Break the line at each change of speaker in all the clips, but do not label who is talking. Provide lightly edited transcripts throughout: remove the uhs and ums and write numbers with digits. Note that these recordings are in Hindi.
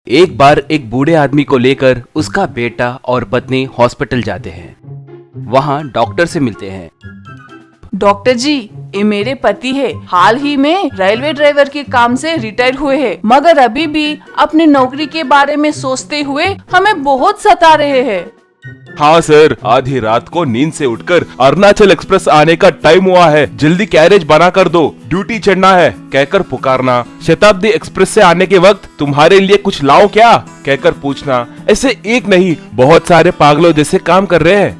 एक बार एक बूढ़े आदमी को लेकर उसका बेटा और पत्नी हॉस्पिटल जाते हैं। वहाँ डॉक्टर से मिलते हैं।
डॉक्टर जी, ये मेरे पति है। हाल ही में रेलवे ड्राइवर के काम से रिटायर हुए हैं, मगर अभी भी अपनी नौकरी के बारे में सोचते हुए हमें बहुत सता रहे हैं।
हाँ सर, आधी रात को नींद से उठकर अरुणाचल एक्सप्रेस आने का टाइम हुआ है, जल्दी कैरेज बना कर दो, ड्यूटी चढ़ना है कहकर पुकारना। शताब्दी एक्सप्रेस से आने के वक्त तुम्हारे लिए कुछ लाओ क्या कहकर पूछना। ऐसे एक नहीं, बहुत सारे पागलों जैसे काम कर रहे हैं।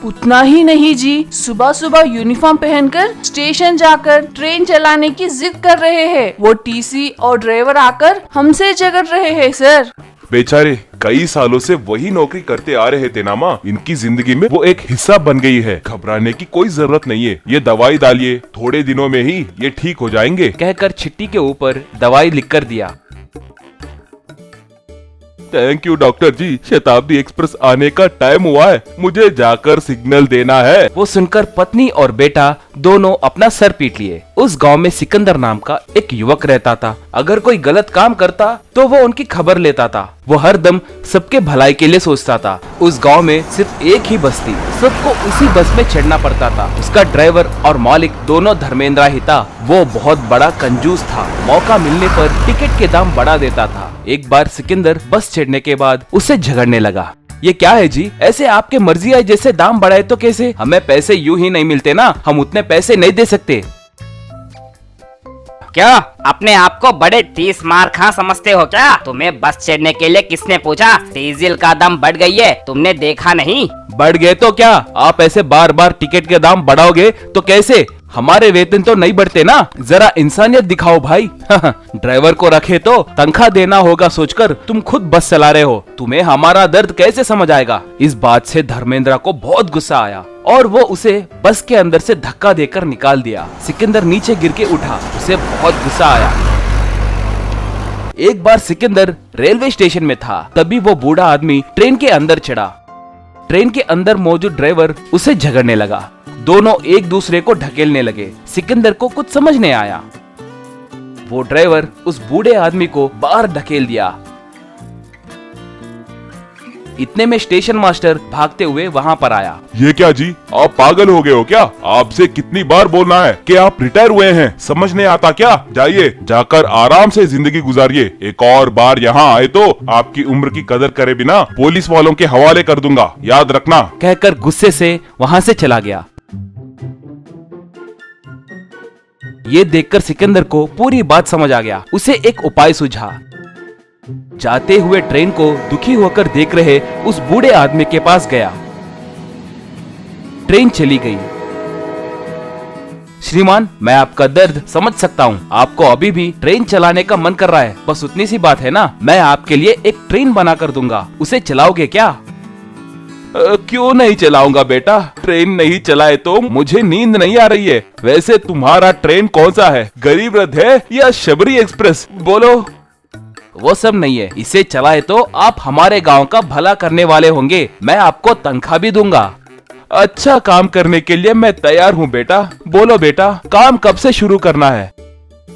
उतना ही नहीं जी, सुबह सुबह यूनिफॉर्म पहनकर स्टेशन जाकर ट्रेन चलाने की जिद कर रहे हैं। वो टीसी और ड्राइवर आकर हमसे झगड़ रहे हैं सर।
बेचारे कई सालों से वही नौकरी करते आ रहे थे ना माँ, इनकी जिंदगी में वो एक हिस्सा बन गई है। घबराने की कोई जरूरत नहीं है, ये दवाई डालिए, थोड़े दिनों में ही ये ठीक हो जाएंगे
कहकर चिट्ठी के ऊपर दवाई लिखकर दिया।
थैंक यू डॉक्टर जी, शताब्दी एक्सप्रेस आने का टाइम हुआ है, मुझे जाकर सिग्नल देना है।
वो सुनकर पत्नी और बेटा दोनों अपना सर पीट लिए। उस गांव में सिकंदर नाम का एक युवक रहता था। अगर कोई गलत काम करता तो वो उनकी खबर लेता था। वो हरदम सबके भलाई के लिए सोचता था। उस गांव में सिर्फ एक ही बस थी, सबको उसी बस में चढ़ना पड़ता था। उसका ड्राइवर और मालिक दोनों धर्मेंद्रा ही था। वो बहुत बड़ा कंजूस था, मौका मिलने पर टिकट के दाम बढ़ा देता था। एक बार सिकंदर बस चढ़ने के बाद उससे झगड़ने लगा। ये क्या है जी, ऐसे आपके मर्जी है, जैसे दाम बढ़ाए तो कैसे? हमें पैसे यूं ही नहीं मिलते ना, हम उतने पैसे नहीं दे सकते।
क्यों अपने आप को बड़े 30 मार खा समझते हो क्या? तुम्हें बस चढ़ने के लिए किसने पूछा? डीजल का दाम बढ़ गई है, तुमने देखा नहीं?
बढ़ गए तो क्या, आप ऐसे बार बार टिकट के दाम बढ़ाओगे तो कैसे? हमारे वेतन तो नहीं बढ़ते ना, जरा इंसानियत दिखाओ भाई। ड्राइवर को रखे तो तनख्वाह देना होगा सोचकर तुम खुद बस चला रहे हो, तुम्हें हमारा दर्द कैसे समझ आएगा? इस बात से धर्मेंद्रा को बहुत गुस्सा आया और वो उसे बस के अंदर से धक्का देकर निकाल दिया। सिकंदर नीचे गिर के उठा, उसे बहुत गुस्सा आया। एक बार सिकंदर रेलवे स्टेशन में था, तभी वो बूढ़ा आदमी ट्रेन के अंदर चढ़ा। ट्रेन के अंदर मौजूद ड्राइवर उसे झगड़ने लगा। दोनों एक दूसरे को ढकेलने लगे। सिकंदर को कुछ समझ नहीं आया। वो ड्राइवर उस बूढ़े आदमी को बाहर ढकेल दिया। इतने में स्टेशन मास्टर भागते हुए वहां पर आया।
ये क्या जी, आप पागल हो गए हो क्या? आपसे कितनी बार बोलना है कि आप रिटायर हुए हैं, समझ नहीं आता क्या? जाइए, जाकर आराम से जिंदगी गुजारिए। एक और बार यहाँ आए तो आपकी उम्र की कदर करे बिना पुलिस वालों के हवाले कर दूंगा, याद रखना
कहकर गुस्से से वहां से चला गया। ये देखकर सिकंदर को पूरी बात समझ आ गया। उसे एक उपाय सूझा। जाते हुए ट्रेन को दुखी होकर देख रहे उस बूढ़े आदमी के पास गया। ट्रेन चली गई। श्रीमान, मैं आपका दर्द समझ सकता हूँ। आपको अभी भी ट्रेन चलाने का मन कर रहा है, बस उतनी सी बात है ना। मैं आपके लिए एक ट्रेन बना कर दूंगा, उसे चलाओगे क्या?
क्यों नहीं चलाऊंगा बेटा, ट्रेन नहीं चलाए तो मुझे नींद नहीं आ रही है। वैसे तुम्हारा ट्रेन कौन सा है, गरीब रथ है या शबरी एक्सप्रेस, बोलो?
वो सब नहीं है, इसे चलाए तो आप हमारे गांव का भला करने वाले होंगे। मैं आपको तनख्वाह भी दूंगा।
अच्छा काम करने के लिए मैं तैयार हूँ बेटा। बोलो बेटा, काम कब से शुरू करना है?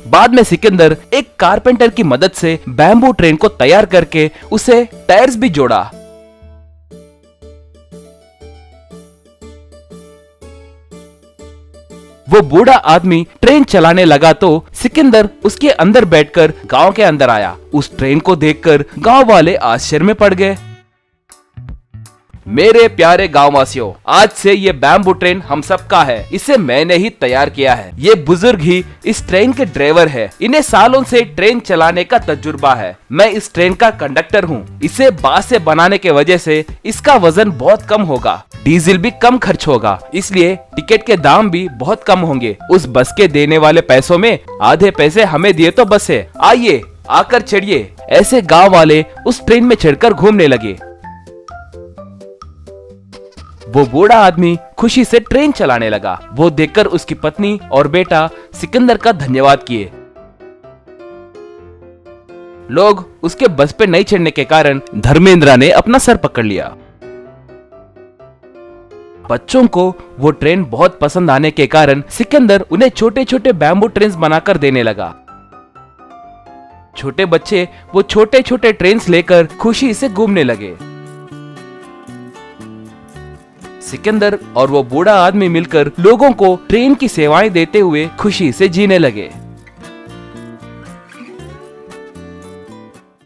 बाद में सिकंदर एक कारपेंटर की मदद से बैम्बू ट्रेन को तैयार करके उसे टायर्स भी जोड़ा। वो बूढ़ा आदमी ट्रेन चलाने लगा तो सिकंदर उसके अंदर बैठकर गांव के अंदर आया। उस ट्रेन को देखकर गांव वाले आश्चर्य में पड़ गए। मेरे प्यारे गांव वासियों, आज से ये बैम्बू ट्रेन हम सबका है। इसे मैंने ही तैयार किया है। ये बुजुर्ग ही इस ट्रेन के ड्राइवर है। इन्हें सालों से ट्रेन चलाने का तजुर्बा है। मैं इस ट्रेन का कंडक्टर हूँ। इसे बांस से बनाने के वजह से इसका वजन बहुत कम होगा, डीजल भी कम खर्च होगा, इसलिए टिकट के दाम भी बहुत कम होंगे। उस बस के देने वाले पैसों में आधे पैसे हमें दिए तो बस है। आइए, आकर चढ़िए। ऐसे गाँव वाले उस ट्रेन में चढ़कर घूमने लगे। वो बूढ़ा आदमी खुशी से ट्रेन चलाने लगा। वो देखकर उसकी पत्नी और बेटा सिकंदर का धन्यवाद किए। लोग उसके बस पे नहीं चढ़ने के कारण धर्मेंद्रा ने अपना सर पकड़ लिया। बच्चों को वो ट्रेन बहुत पसंद आने के कारण सिकंदर उन्हें छोटे छोटे बैम्बू ट्रेन बनाकर देने लगा। छोटे बच्चे वो छोटे छोटे ट्रेन लेकर खुशी से घूमने लगे। सिकंदर और वो बूढ़ा आदमी मिलकर लोगों को ट्रेन की सेवाएं देते हुए खुशी से जीने लगे।